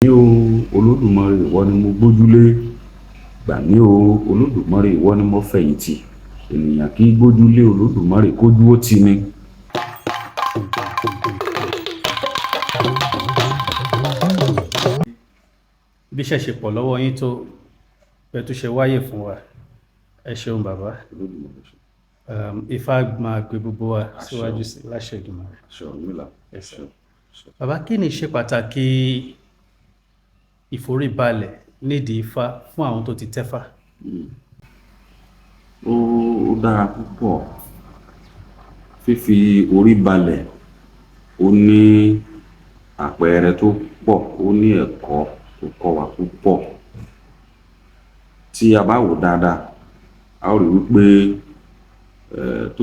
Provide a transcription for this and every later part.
Ní o Olódùmarè ìwọ ni mo gbójúlé, gbà mí o Olódùmarè ìwọ ni mo fẹ̀yìntì, ènìyàn kì í gbójúlé Olódùmarè kójú ó tì ni. Bí iṣẹ́ ṣe pọ̀ lọ́wọ́ yín tó bẹ́ẹ̀ tó ṣe wáyè fún wa, ẹ ṣeun bàbá. Olódùmarè ṣe. Ifá máa gbé gbogbo wa síwájú sí láṣẹ Èdùmàrè. Ọ̀rúnmìlà. Bàbá, kí ni ṣe pàtàkì ìforíbalẹ̀ nídìí Ifá fún àwọn tó ti tẹ́fá? Ó dára púpọ̀. Fífi orí balẹ̀ ó ní àpẹẹrẹ tó pọ̀, ó ní ẹ̀kọ́ tó kọ́ wa púpọ̀. Tí a bá wò dáadáa, a ó rí wípé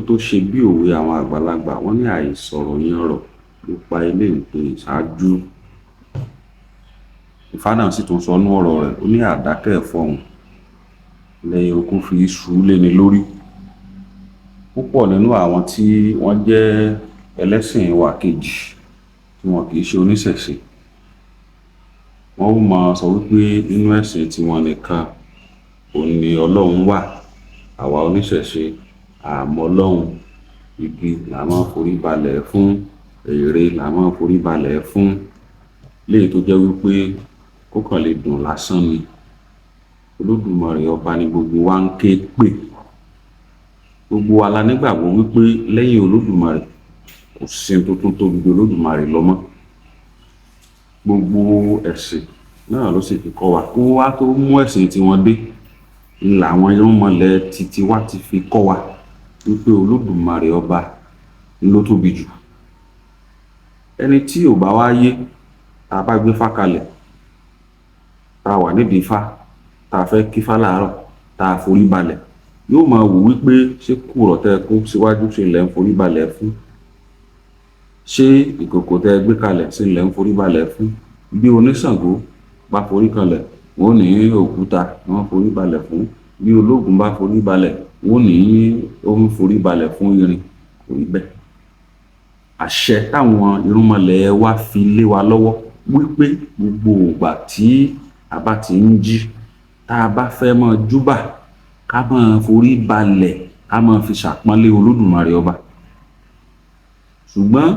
tó ṣe bí òwe àwọn àgbàlagbà wọ́n ní àìsọ̀rọ̀ yanrọ̀ ló pa ilé ìpè ṣáájú. Ifá náà sì tún sọ nú ọ̀rọ̀ rẹ̀, ó ní àdákẹ́ fọhùn lẹ́yìn okú fi ṣú léni lórí. Púpọ̀ nínú àwọn tí wọ́n jẹ́ ẹlẹ́sìn wa kejì tí wọn kì í ṣe oníṣẹ̀ṣe, wọ́n ó máa sọ wípé nínú ẹ̀sìn tiwọn nìkan òun ni Ọlọ́run wà. Àwa oníṣẹ̀ṣe àmọ́ Ọlọ́run, igi là máa ń forí balẹ̀ fún, ère là máa ń forí balẹ̀ fún, léyìí tó jẹ́ wípé kó kàn lè dùn lásán ni. Olódùmarè ọba ni gbogbo wa ń ké pè. Gbogbo wa la nígbàgbọ́ wípé lẹ́yìn Olódùmarè kò sí tó tún tóbi ju Olódùmarè lọ mọ́. Gbogbo ẹ̀sìn náà ló sì fi kọ́ wa, kó wá tó mú ẹ̀sìn tí wọ́n dé làwọn irúnmọlẹ̀ titi wa ti fi kọ́ wa wípé Olódùmarè ọba ló tóbi jù. Ẹni tí ò bá wá yé, tá a bá gbé Ifá kalẹ̀, tá a wà nídìí Ifá, tá a fẹ́ kí Ifá láàárọ̀, tá a forí balẹ̀, yóò máa wò wípé ṣé kùrọ̀ tẹ́ kó síwájú ṣe lẹ́ ń forí balẹ̀ fún, ṣé ìkòkò tẹ́ gbé kalẹ̀ ṣe lẹ́ ń forí balẹ̀ fún. Bí oníṣàngó bá forí kalẹ̀, wọ́n ní òkúta ni wọ́n forí balẹ̀ fún. Bí ológun bá forí balẹ̀, wọ́n ní ó ń forí balẹ̀ fún irin. Kò rí bẹ́ẹ̀. Àṣẹ táwọn irúnmọlẹ̀ wa fi lé wa lọ́wọ́ wípé gbogbo ìgbà tí a bá ti ń jí, tá a bá fẹ́ máa júbà, ká máa forí balẹ̀, ká máa fi ṣàpọ́nlé Olódùmarè ọba. Ṣùgbọ́n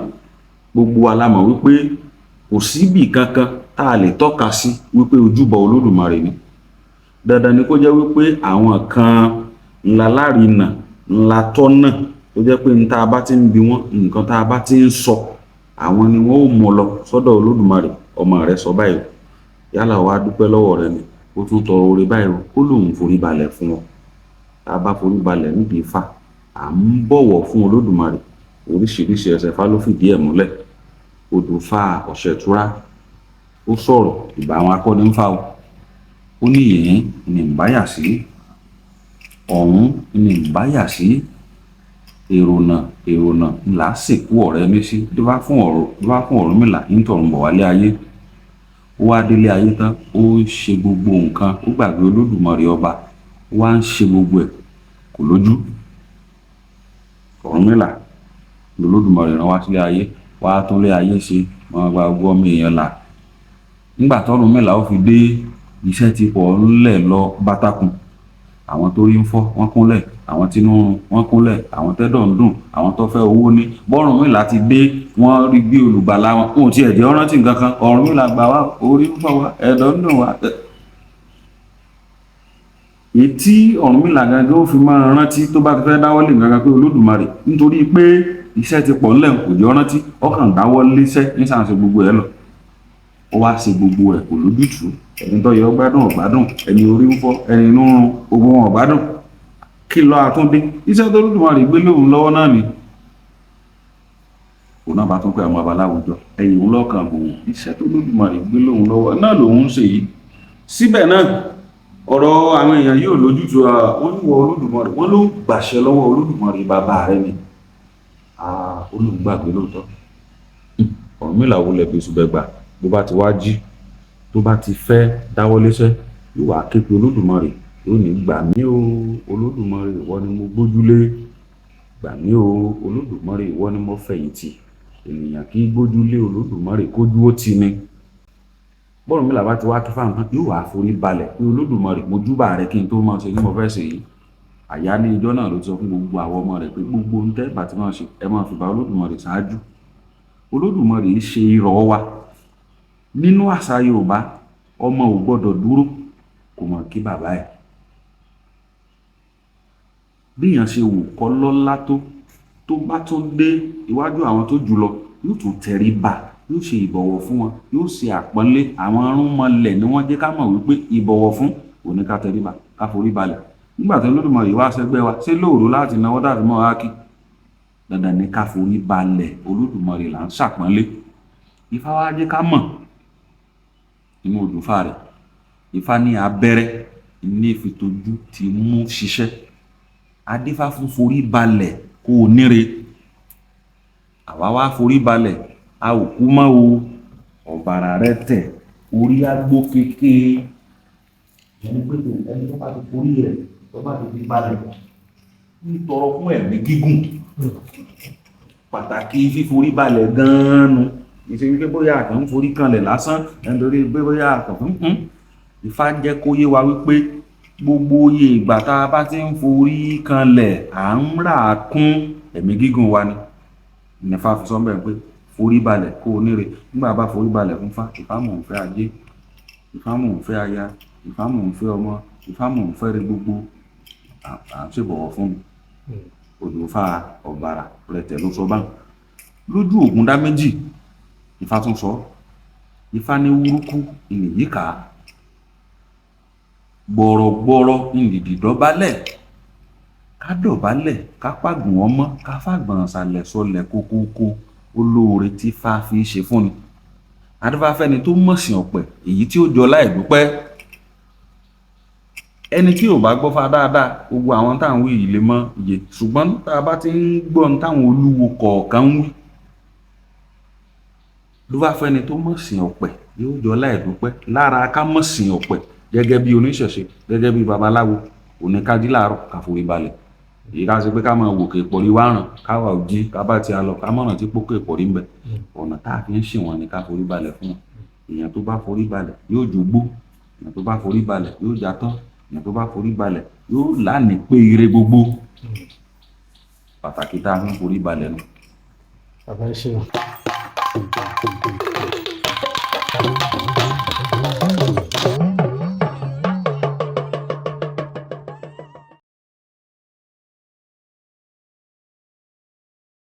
gbogbo wa la mọ̀ wípé kò síbì kankan tá a lè tọ́ka sí wípé ojúbọ Olódùmarè ni. Dandan ni kó jẹ́ wípé àwọn kan ńlá lárinà, ńlá tọ́nà, tó jẹ́ pé tá a bá ti ń bi wọ́n, nǹkan tá a bá ti ń sọ, àwọn ni wọ́n ó mú lọ sọ́dọ̀ Olódùmarè. Ọmọ rẹ̀ sọ báyìí, yálà wá dúpẹ́ lọ́wọ́ rẹ̀ ni, ó tún tọrọ oore báyìí, ó lóun forí balẹ̀ fún wọn. Tá a bá forí balẹ̀ nídìí Ifá, à ń bọ̀wọ̀ fún Olódùmarè. Oríṣiríṣi ẹsẹ̀ Ifá ló fìdí ẹ̀ múlẹ̀. Odù Ifá Ọ̀ṣẹ̀túrá ó sọ̀rọ̀ ìbá àwọn akọni ń fá o. Ó ní yìnyín ni ń báyà sí, ọ̀hún ni ń báyà sí, èrònà ńlá sìnkú ọ̀rẹ́ mi sí. Tó bá fún Ọ̀rúnmìlà ń tọ̀run bọ̀ wálé ayé. Ó wá délé ayé tán, ó ń ṣe gbogbo nǹkan, ó gbàgbé Olódùmarè ọba, ó wá ń ṣe gbogbo ẹ̀ kò lójú. Ọ̀rúnmìlà l'Olódùmarè rán wá sílé ayé, wá tún lé ayé ṣe, wọn gba gbogbo ọmọ èèyàn là. Nígbà t'Ọ̀rúnmìlà ó fi dé, iṣẹ́ ti pọ̀ ńlẹ̀ lọ bátákùn. Àwọn tó rí ń fọ́ wọ́n kúnlẹ̀, àwọn tínú run wọ́n kúnlẹ̀, àwọn tẹ́dọ̀ ń dùn, àwọn tó fẹ́ owó ní. B'Ọ̀rúnmìlà ti dé, wọ́n rí bí olùgbàlà wọn, kò tiẹ̀ jẹ́ rántí nǹkan kan. Ọ̀rúnmìlà gbà wá, orí ń fọ́ wa, ẹ̀dọ̀ ń dùn wa. Èyí tí Ọ̀rúnmìlà gangan ó fi máa rántí tó bá fẹ́ dáwọ́lé nǹkan kan pé Olódùmarè, nítorí pé iṣẹ́ ti pọ̀ ńlẹ̀ kò jẹ́ rántí, ọkàn dáwọ́lé iṣẹ́ ní sàn ṣe gbogbo ẹ̀ lọ. Ó wá ṣe gbogbo ẹ̀ kò lójútùú. Ẹni tó yẹ ó gbádùn ọ̀gbádùn, ẹni orí ń fọ́, ẹni inú run, gbogbo wọn ọ̀gbádùn. Kí ló àtúndé? Iṣẹ́ tó Olódùmarè gbé lóhùn lọ́wọ́ náà ni. Òun náà bá tún pé àwọn babaláwo jọ, ẹ̀yìn òun lọ́kàn bò wọ́n. Iṣẹ́ tó Olódùmarè gbé lóhùn lọ́wọ́ náà lòun ń ṣe yìí. Síbẹ̀ náà, ọ̀rọ̀ àwọn èèyàn yóò lójútùú. Wọ́n ní wọ Olódùmarè, wọ́n ló gbàṣẹ lọ́wọ́ Olódùmarè bàbá rẹ̀ ni. Olùgbàgbé lóòótọ́. Ọ̀rúnmìlà wulẹ̀ bí ṣùgbẹ́gbà, bó bá ti wá jí, tó bá ti fẹ́ dáwọ́léṣẹ́, yóò wá ké pe Olódùmarè, yóò ní gbà mí o Olódùmarè ìwọ ni mo gbójúlé, gbà mí o Olódùmarè ìwọ ni mo fẹ̀yìntì, ènìyàn kì í gbójúlé Olódùmarè kójú ó tì ni. bọ́ọ̀rúnmìlà bá ti wá kí fáwọn kan yóò wá forí balẹ̀ pé Olódùmarè mo júbà rẹ kí n tó máa ṣe ní mo fẹ́ ṣe yìí. Àyálé ijọ́ náà ló sọ fún gbogbo àwọn ọmọ rẹ̀ pé gbogbo ohun tẹ́ bá ti máa ṣe ẹ máa fi bá Olódùmarè ṣáájú. Olódùmarè ṣe irọ́ wa. Nínú àṣà Yorùbá ọmọ ò gbọ́dọ̀ dúró kò mọ̀ kí bàbá ẹ̀. Béèyàn ṣe wù kọ́ lọ́lá tó bá tún dé iwájú àwọn tó jù lọ yóò tún tẹríba, yóò ṣe ìbọ̀wọ̀ fún wọn, yóò ṣe àpọ́nlé. Àwọn arúnmọlẹ̀ ni wọ́n jẹ́ ká mọ̀ wípé ìbọ̀wọ̀ fún òní ká tẹríba, ká forí balẹ̀. Nígbà tí Olódùmarè wá sẹ́gbẹ́ wa ṣé lóòrò láti náwó dàbí mọ́ wá kí? Dandan ni ká forí balẹ̀, Olódùmarè là ń ṣàpọ́nlé. Ifá wá jẹ́ ká mọ̀ nínú Odùfà rẹ̀. Ifá ní abẹ́rẹ́ ní ìfitojú ti mú ṣiṣẹ́. Adífá fún forí balẹ̀ kó o níre. Àwa wá forí balẹ̀ a ò kú mọ́ o. Ọ̀bàrà rẹ tẹ̀ orí agbó kékeré. Ẹni pé ẹni tó bá ti forí rẹ̀ tó bá ti fi balẹ̀ ń tọrọ fún ẹ̀mí gígùn. Pàtàkì fíforí balẹ̀ gan-an nu. Ìṣe wípé bóyá àkàn ń forí kanlẹ̀ lásán nítorí pé bóyá àkàn fún. Ifá jẹ́ kó yé wa wípé gbogbo iye ìgbà tá a bá ti ń forí kanlẹ̀ à ń rà kún ẹ̀mí gígùn wa ni. Ifá fi sọ bẹ́ẹ̀ pé forí balẹ̀ kó o níre. Nígbà bá forí balẹ̀ fún Ifá, Ifá mò ń fẹ́ ajé, Ifá mò ń fẹ́ aya, Ifá mò ń fẹ́ ọmọ, Ifá mò ń fẹ́ rí gbogbo. À ń ṣèbọ̀wọ̀ fún mi. Odùfà Ọ̀bàrà rẹ̀tẹ̀ ló sọ báwọn. Lójú Ògúndáméjì Ifá tún sọ. Ifá ní wúrúkú ìnìyíká, gbọ̀rọ̀gbọ̀rọ̀ ìnìdì dọ̀bálẹ̀. Ká dọ̀bálẹ̀ ká pàgùn ọmọ ká fàgbọ̀n ṣàlẹ̀ sọlẹ̀ kókókó olóore tí Ifá fi ṣe fún ni. Adífá fẹ́ni tó mọ̀sìn ọ̀pẹ̀ èyí tí ó jọ láì dúpẹ́. Ẹni tí ò bá gbọ́ Fá dáadáa gbogbo àwọn táwọn wí yìí lè mọ iye, ṣùgbọ́n tá a bá ti ń gbọ́ táwọn olúwo kọ̀ọ̀kan ń wí. Adífá fẹ́ni tó mọ̀sìn ọ̀pẹ̀ yóò jọ láì dúpẹ́. Lára ká mọ̀sìn ọ̀pẹ̀ gẹ́gẹ́ bí oníṣẹ̀ṣe gẹ́gẹ́ bí babaláwo òní ká jí láàárọ̀ ká forí balẹ̀. Èyí ká ṣe pé ká máa wòkè ìpọ̀rí wá ràn káwa ò jí ká bá ti a lọ ká mọ̀ràn tí pókè ìpọ̀rí ń bẹ. Ọ̀nà tá a fi ń ṣìwọ̀n ni ká forí balẹ̀ fún wọn. Èèyàn tó bá forí balẹ̀ yóò jogbó. Èèyàn tó bá forí balẹ̀ yóò jatọ́. Èèyàn tó bá forí balẹ̀ yóò lánìí pé ire gbogbo. Pàtàkì tá a fi ń forí balẹ̀ nù. Bàbá ẹ ṣeun.